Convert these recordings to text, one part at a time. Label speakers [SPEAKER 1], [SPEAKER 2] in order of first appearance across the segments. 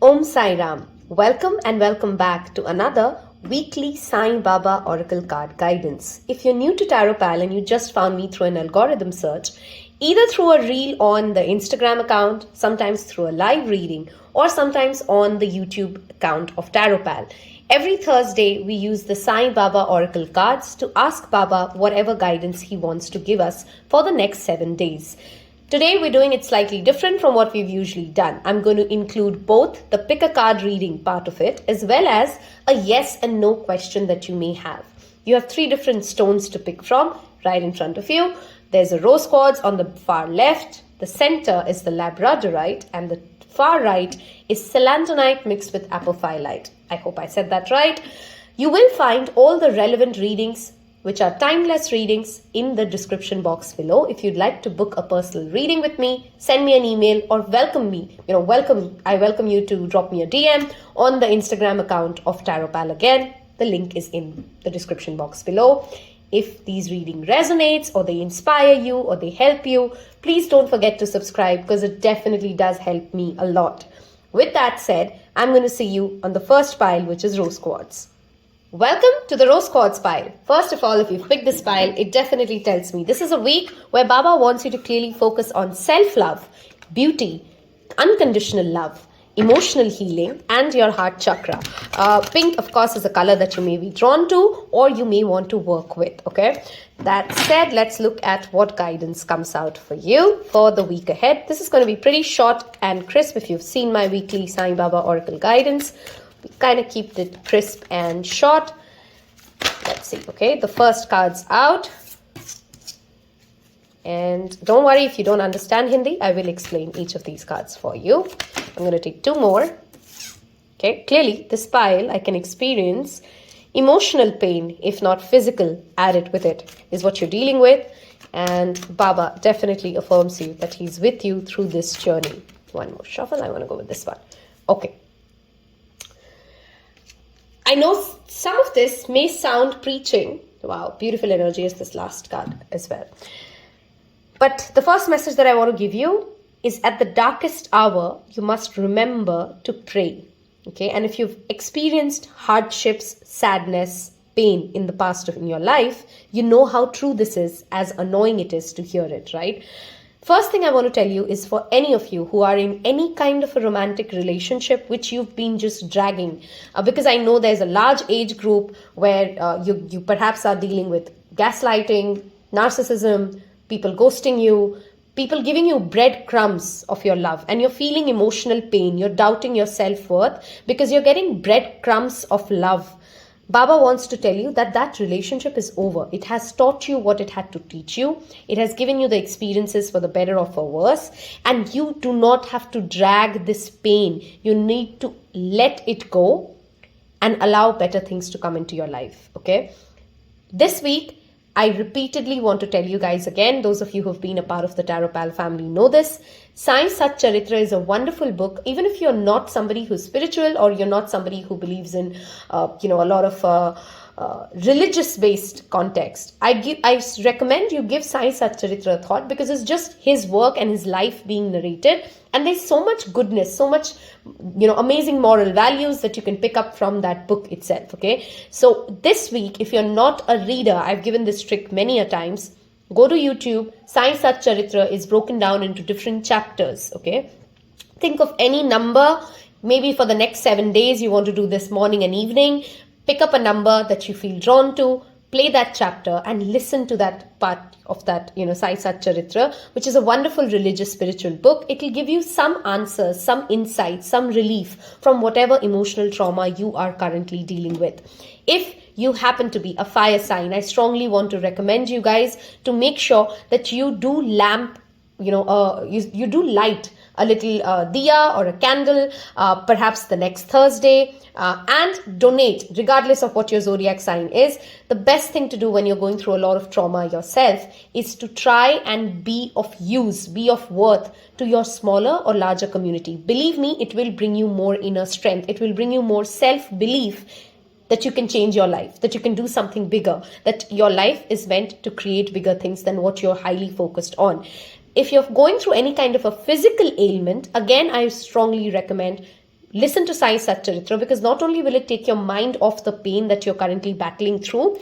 [SPEAKER 1] Om Sai Ram. Welcome and welcome back to another weekly Sai Baba Oracle card guidance. If you're new to Tarot Pal and you just found me through an algorithm search, either through a reel on the Instagram account, sometimes through a live reading, or sometimes on the YouTube account of Tarot Pal, every Thursday we use the Sai Baba Oracle cards to ask Baba whatever guidance he wants to give us for the next 7 days. Today we're doing it slightly different from what we've usually done. I'm going to include both the pick a card reading part of it as well as a yes and no question that you may have. You have 3 different stones to pick from right in front of you. There's a rose quartz on the far left, the center is the Labradorite, and the far right is Celadonite mixed with Apophylite. I hope I said that right. You will find all the relevant readings, which are timeless readings, in the description box below. If you'd like to book a personal reading with me, send me an email or welcome me. I welcome you to drop me a DM on the Instagram account of Tarot Pal again. The link is in the description box below. If these reading resonates or they inspire you or they help you, please don't forget to subscribe because it definitely does help me a lot. With that said, I'm going to see you on the first pile, which is rose quartz. Welcome to the Rose Quartz pile. First of all, if you've picked this pile, it definitely tells me this is a week where Baba wants you to clearly focus on self-love, beauty, unconditional love, emotional healing, and your heart chakra. Pink, of course, is a color that you may be drawn to or you may want to work with, okay? That said, let's look at what guidance comes out for you for the week ahead. This is going to be pretty short and crisp. If you've seen my weekly Sai Baba Oracle guidance, we kind of keep it crisp and short. Let's see. Okay, the first card's out. And don't worry if you don't understand Hindi. I will explain each of these cards for you. I'm going to take 2 more. Okay, clearly this pile I can experience emotional pain, if not physical, added with it, is what you're dealing with. And Baba definitely affirms you that he's with you through this journey. One more shuffle. I want to go with this one. Okay. I know some of this may sound preaching. Wow, beautiful energy is this last card as well. But the first message that I want to give you is at the darkest hour, you must remember to pray. Okay, and if you've experienced hardships, sadness, pain in the past in your life, you know how true this is, as annoying it is to hear it, right? First thing I want to tell you is for any of you who are in any kind of a romantic relationship which you've been just dragging, because I know there's a large age group where you perhaps are dealing with gaslighting, narcissism, people ghosting you, people giving you breadcrumbs of your love, and you're feeling emotional pain, you're doubting your self-worth because you're getting breadcrumbs of love. Baba wants to tell you that that relationship is over. It has taught you what it had to teach you. It has given you the experiences for the better or for worse. And you do not have to drag this pain. You need to let it go and allow better things to come into your life. Okay? This week, I repeatedly want to tell you guys again, those of you who have been a part of the Tarot Pal family know this. Sai Sat Charitra is a wonderful book. Even if you're not somebody who's spiritual or you're not somebody who believes in, a lot of religious-based context, I recommend you give Sai Sat Charitra a thought because it's just his work and his life being narrated. And there's so much goodness, so much, amazing moral values that you can pick up from that book itself, okay? So this week, if you're not a reader, I've given this trick many a times, go to YouTube. Sai Sat Charitra is broken down into different chapters, okay? Think of any number. Maybe for the next 7 days, you want to do this morning and evening. Pick up a number that you feel drawn to, play that chapter and listen to that part of that, Sai Sat Charitra, which is a wonderful religious spiritual book. It will give you some answers, some insights, some relief from whatever emotional trauma you are currently dealing with. If you happen to be a fire sign, I strongly want to recommend you guys to make sure that you do you do light a little diya or a candle, perhaps the next Thursday, and donate, regardless of what your zodiac sign is. The best thing to do when you're going through a lot of trauma yourself is to try and be of use, be of worth to your smaller or larger community. Believe me, it will bring you more inner strength. It will bring you more self-belief that you can change your life, that you can do something bigger, that your life is meant to create bigger things than what you're highly focused on. If you're going through any kind of a physical ailment, again, I strongly recommend listen to Sai Satcharitra, because not only will it take your mind off the pain that you're currently battling through,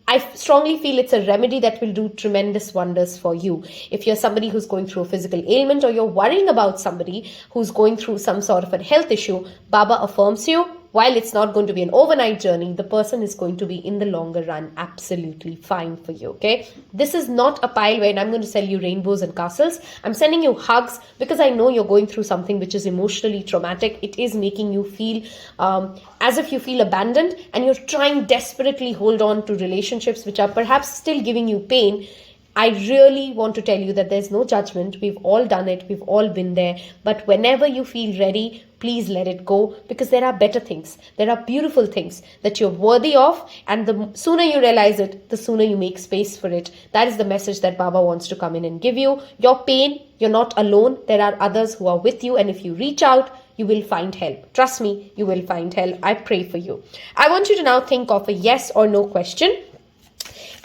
[SPEAKER 1] I strongly feel it's a remedy that will do tremendous wonders for you. If you're somebody who's going through a physical ailment, or you're worrying about somebody who's going through some sort of a health issue, Baba affirms you. While it's not going to be an overnight journey, the person is going to be in the longer run absolutely fine for you, okay? This is not a pile where I'm going to sell you rainbows and castles. I'm sending you hugs because I know you're going through something which is emotionally traumatic. It is making you feel as if you feel abandoned, and you're trying desperately hold on to relationships which are perhaps still giving you pain. I really want to tell you that there's no judgment. We've all done it. We've all been there. But whenever you feel ready, please let it go, because there are better things. There are beautiful things that you're worthy of. And the sooner you realize it, the sooner you make space for it. That is the message that Baba wants to come in and give you. Your pain, you're not alone. There are others who are with you. And if you reach out, you will find help. Trust me, you will find help. I pray for you. I want you to now think of a yes or no question.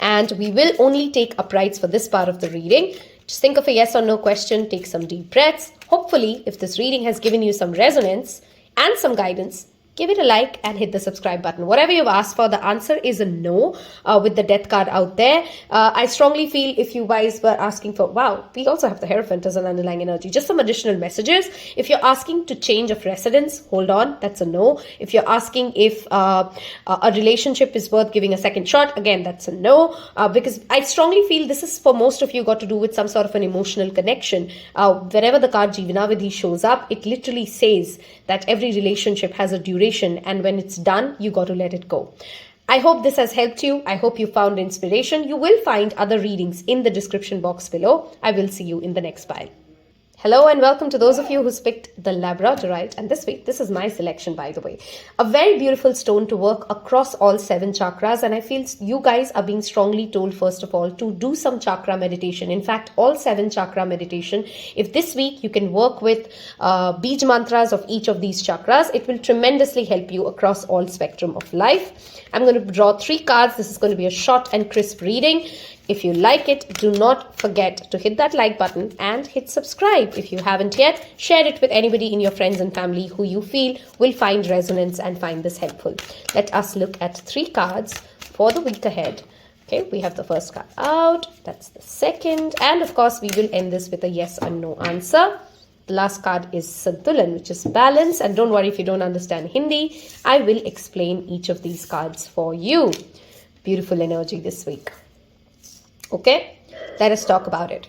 [SPEAKER 1] And we will only take uprights for this part of the reading. Just think of a yes or no question, take some deep breaths. Hopefully, if this reading has given you some resonance and some guidance, give it a like and hit the subscribe button. Whatever you've asked for, the answer is a no with the death card out there. I strongly feel if you guys were asking for, wow, we also have the Hierophant as an underlying energy, just some additional messages. If you're asking to change of residence, hold on, that's a no. If you're asking if a relationship is worth giving a second shot, again, that's a no. Because I strongly feel this is for most of you got to do with some sort of an emotional connection. Wherever the card Jivanavidhi shows up, it literally says that every relationship has a duration, and when it's done, you got to let it go. I hope this has helped you. I hope you found inspiration. You will find other readings in the description box below. I will see you in the next pile. Hello and welcome to those of you who picked the Labradorite. And this week, this is my selection, by the way. A very beautiful stone to work across all 7 chakras. And I feel you guys are being strongly told, first of all, to do some chakra meditation. In fact, all 7 chakra meditation. If this week you can work with Bij mantras of each of these chakras, it will tremendously help you across all spectrum of life. I'm going to draw 3 cards. This is going to be a short and crisp reading. If you like it, do not forget to hit that like button and hit subscribe. If you haven't yet, share it with anybody in your friends and family who you feel will find resonance and find this helpful. Let us look at 3 cards for the week ahead. Okay, we have the first card out. That's the second. And of course, we will end this with a yes or no answer. The last card is Santulan, which is balance. And don't worry if you don't understand Hindi. I will explain each of these cards for you. Beautiful energy this week. Okay, let us talk about it.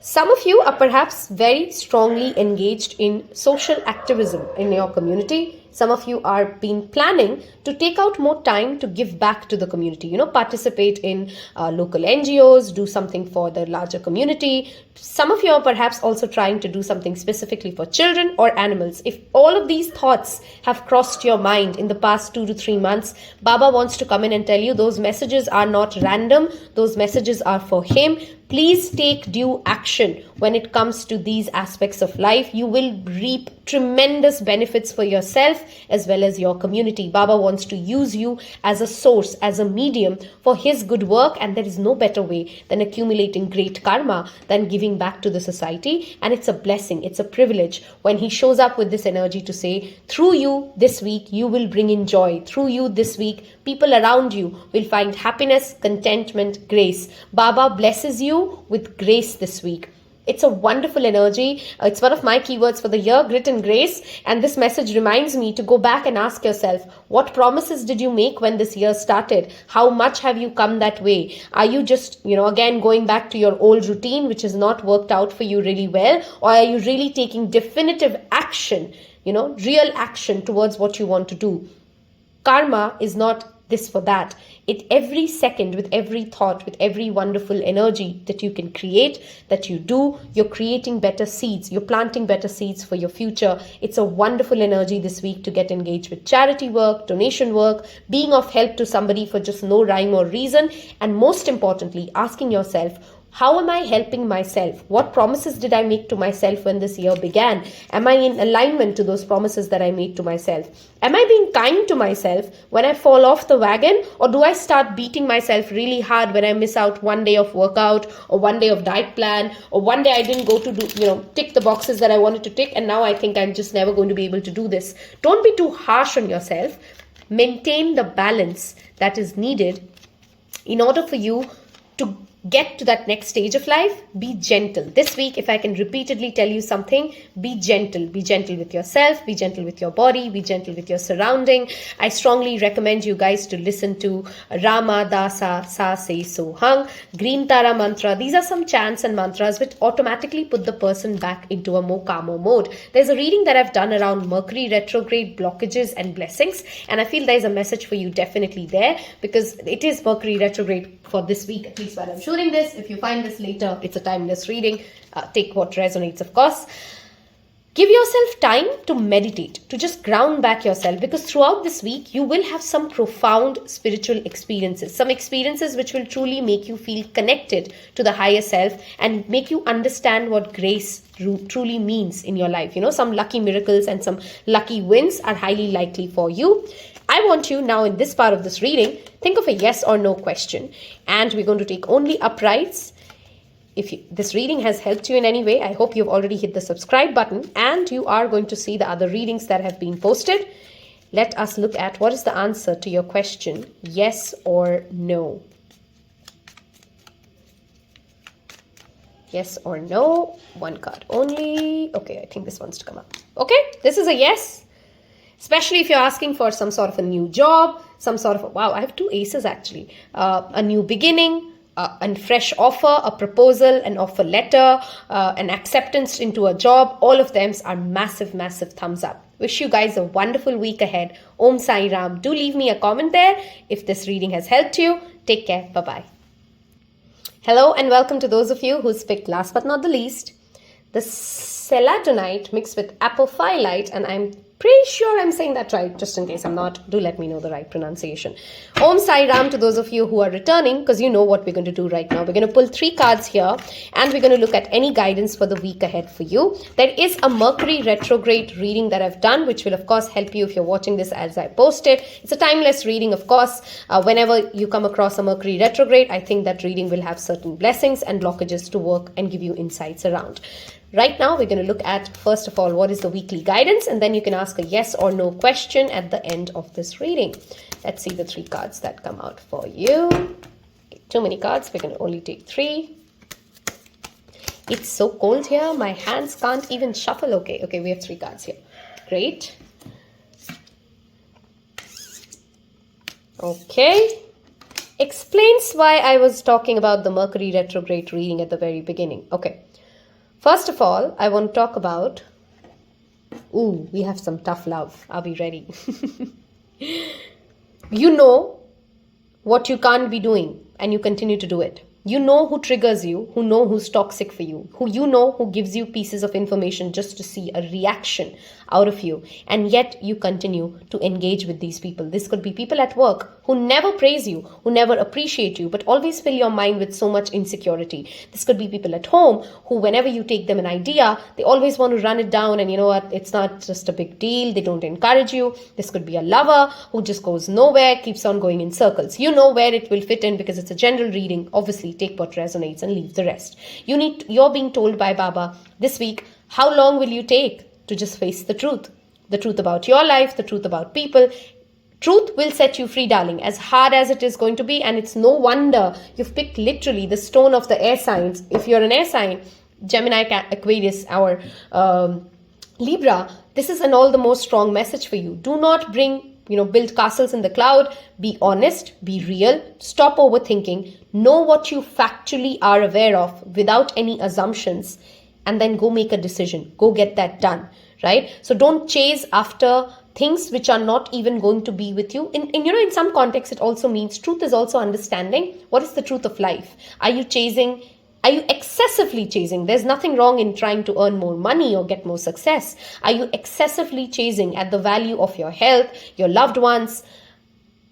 [SPEAKER 1] Some of you are perhaps very strongly engaged in social activism in your community. Some of you are planning to take out more time to give back to the community, participate in local NGOs, do something for the larger community. Some of you are perhaps also trying to do something specifically for children or animals. If all of these thoughts have crossed your mind in the past 2 to 3 months, Baba wants to come in and tell you those messages are not random. Those messages are for him. Please take due action when it comes to these aspects of life. You will reap tremendous benefits for yourself as well as your community. Baba wants to use you as a source, as a medium for his good work, and there is no better way than accumulating great karma than giving back to the society. And it's a blessing, it's a privilege when he shows up with this energy to say, through you this week, you will bring in joy. Through you this week, people around you will find happiness, contentment, grace. Baba blesses you with grace this week. It's a wonderful energy. It's one of my keywords for the year, grit and grace. And this message reminds me to go back and ask yourself, what promises did you make when this year started? How much have you come that way? Are you just, again, going back to your old routine, which has not worked out for you really well? Or are you really taking definitive action, real action towards what you want to do? Karma is not this for that. Every second, with every thought, with every wonderful energy that you can create, that you do, you're creating better seeds. You're planting better seeds for your future. It's a wonderful energy this week to get engaged with charity work, donation work, being of help to somebody for just no rhyme or reason. And most importantly, asking yourself, How am I helping myself? What promises did I make to myself when this year began? Am I in alignment to those promises that I made to myself? Am I being kind to myself when I fall off the wagon? Or do I start beating myself really hard when I miss out one day of workout or one day of diet plan or one day I didn't go to tick the boxes that I wanted to tick, and now I think I'm just never going to be able to do this? Don't be too harsh on yourself. Maintain the balance that is needed in order for you to get to that next stage of life. Be gentle. This week, if I can repeatedly tell you something, be gentle. Be gentle with yourself, be gentle with your body, be gentle with your surrounding. I strongly recommend you guys to listen to Rama Dasa Sa Se So Hung, Green Tara Mantra. These are some chants and mantras which automatically put the person back into a more calmer mode. There's a reading that I've done around Mercury retrograde blockages and blessings, and I feel there's a message for you definitely there, because it is Mercury retrograde for this week, at least while I'm shooting this. If you find this later, it's a timeless reading. Take what resonates, of course. Give yourself time to meditate, to just ground back yourself, because throughout this week, you will have some profound spiritual experiences, some experiences which will truly make you feel connected to the higher self and make you understand what grace truly means in your life. Some lucky miracles and some lucky wins are highly likely for you. I want you now, in this part of this reading, think of a yes or no question, and we're going to take only uprights. If this reading has helped you in any way, I hope you've already hit the subscribe button and you are going to see the other readings that have been posted. Let us look at what is the answer to your question, yes or no. Yes or no, one card only. Okay, I think this wants to come up. Okay, this is a yes. Especially if you're asking for some sort of a new job, some sort of wow, I have two aces actually. A new beginning, a fresh offer, a proposal, an offer letter, an acceptance into a job. All of them are massive, massive thumbs up. Wish you guys a wonderful week ahead. Om Sai Ram. Do leave me a comment there if this reading has helped you. Take care. Bye-bye. Hello and welcome to those of you who's picked last but not the least, the Celadonite mixed with Apophylite, and I'm pretty sure I'm saying that right. Just in case I'm not, do let me know the right pronunciation. Om Sai Ram to those of you who are returning, because you know what we're going to do right now. We're going to pull 3 cards here and we're going to look at any guidance for the week ahead for you. There is a Mercury retrograde reading that I've done, which will of course help you if you're watching this as I post it. It's a timeless reading, of course. Whenever you come across a Mercury retrograde, I think that reading will have certain blessings and blockages to work and give you insights around. Right now, we're going to look at, first of all, what is the weekly guidance, and then you can ask a yes or no question at the end of this reading. Let's see the 3 cards that come out for you. Okay, too many cards. We're going to only take 3. It's so cold here. My hands can't even shuffle. Okay, we have 3 cards here. Great. Okay. Explains why I was talking about the Mercury retrograde reading at the very beginning. Okay. First of all, I want to talk about, we have some tough love. Are we ready? You know what you can't be doing and you continue to do it. You know who triggers you, who know who's toxic for you, who gives you pieces of information just to see a reaction out of you, and yet you continue to engage with these people. This could be people at work who never praise you, who never appreciate you, but always fill your mind with so much insecurity. This could be people at home who, whenever you take them an idea, they always want to run it down, and you know what, it's not just a big deal. They don't encourage you. This could be a lover who just goes nowhere, keeps on going in circles. You know where it will fit in because it's a general reading. Obviously, take what resonates and leave the rest. You're being told by Baba this week, how long will you take to just face the truth about your life, the truth about people. Truth will set you free, darling, as hard as it is going to be. And it's no wonder you've picked literally the stone of the air signs. If you're an air sign, Gemini, Aquarius, or Libra, this is an all the more strong message for you. Do not build castles in the cloud. Be honest, be real, stop overthinking, know what you factually are aware of without any assumptions, and then go make a decision. Go get that done, right? So don't chase after things which are not even going to be with you. In some context, it also means truth is also understanding what is the truth of life. Are you excessively chasing? There's nothing wrong in trying to earn more money or get more success. Are you excessively chasing at the value of your health, your loved ones?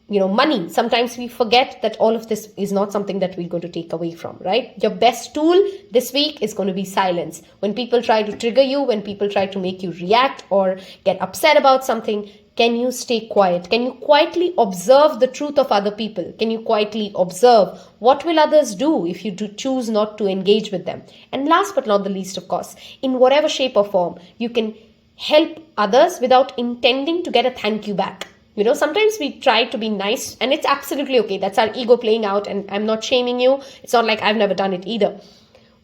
[SPEAKER 1] money. Sometimes we forget that all of this is not something that we're going to take away from, right? Your best tool this week is going to be silence. When people try to trigger you, when people try to make you react or get upset about something, can you stay quiet? Can you quietly observe the truth of other people? Can you quietly observe what will others do if you do choose not to engage with them? And last but not the least, of course, in whatever shape or form, you can help others without intending to get a thank you back. Sometimes we try to be nice, and it's absolutely okay. That's our ego playing out, and I'm not shaming you. It's not like I've never done it either.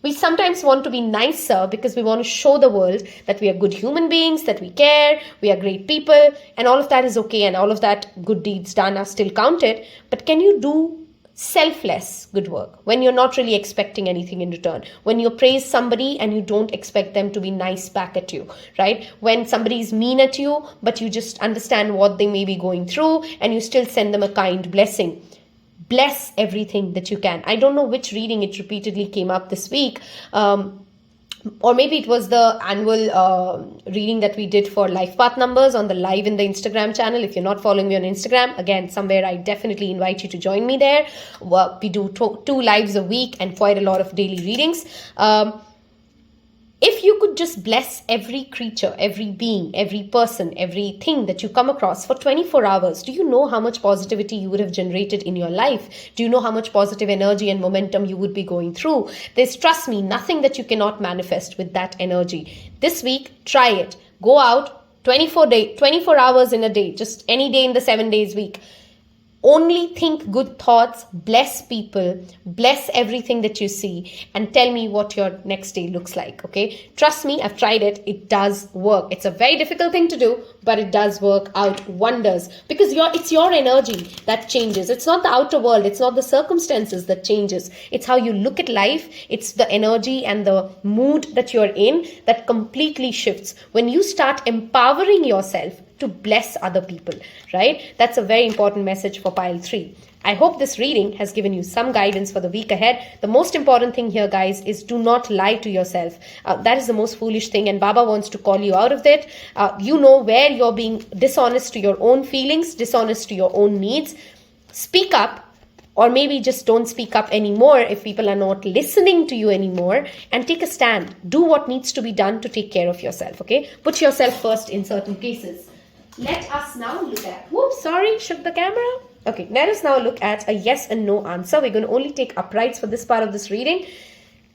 [SPEAKER 1] We sometimes want to be nicer because we want to show the world that we are good human beings, that we care, we are great people, and all of that is okay, and all of that good deeds done are still counted. But can you do selfless good work when you're not really expecting anything in return? When you praise somebody and you don't expect them to be nice back at you, right? When somebody is mean at you, but you just understand what they may be going through and you still send them a kind blessing. Bless everything that you can. I don't know which reading it repeatedly came up this week. Or maybe it was the annual reading that we did for life path numbers on the live in the Instagram channel. If you're not following me on Instagram, again, somewhere I definitely invite you to join me there. We do two lives a week and quite a lot of daily readings. If you could just bless every creature, every being, every person, everything that you come across for 24 hours, do you know how much positivity you would have generated in your life? Do you know how much positive energy and momentum you would be going through? There's, trust me, nothing that you cannot manifest with that energy. This week, try it. Go out 24 hours in a day, just any day in the 7 days week. Only think good thoughts, bless people, bless everything that you see, and tell me what your next day looks like, okay? Trust me, I've tried it. It does work. It's a very difficult thing to do, but it does work out wonders because it's your energy that changes. It's not the outer world. It's not the circumstances that changes. It's how you look at life. It's the energy and the mood that you're in that completely shifts when you start empowering yourself to bless other people, right? That's a very important message for pile 3. I hope this reading has given you some guidance for the week ahead. The most important thing here, guys, is do not lie to yourself. That is the most foolish thing, and Baba wants to call you out of it. You know where you're being dishonest to your own feelings, dishonest to your own needs. Speak up, or maybe just don't speak up anymore if people are not listening to you anymore, and take a stand. Do what needs to be done to take care of yourself, okay? Put yourself first in certain cases. Let us now look at, whoops, sorry, shook the camera. Okay, let us now look at a yes and no answer. We're going to only take uprights for this part of this reading.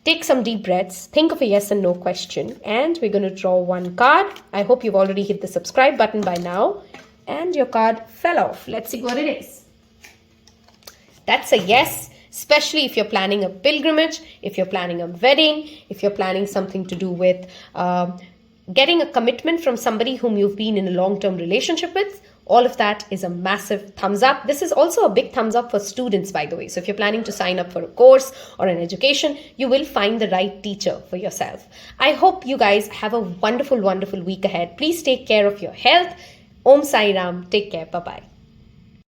[SPEAKER 1] Take some deep breaths, think of a yes and no question, and we're going to draw one card. I hope you've already hit the subscribe button by now, and your card fell off. Let's see what it is. That's a yes, especially if you're planning a pilgrimage, if you're planning a wedding, if you're planning something to do with getting a commitment from somebody whom you've been in a long-term relationship with. All of that is a massive thumbs up. This is also a big thumbs up for students, by the way. So if you're planning to sign up for a course or an education, you will find the right teacher for yourself. I hope you guys have a wonderful, wonderful week ahead. Please take care of your health. Om Sai Ram. Take care. Bye-bye.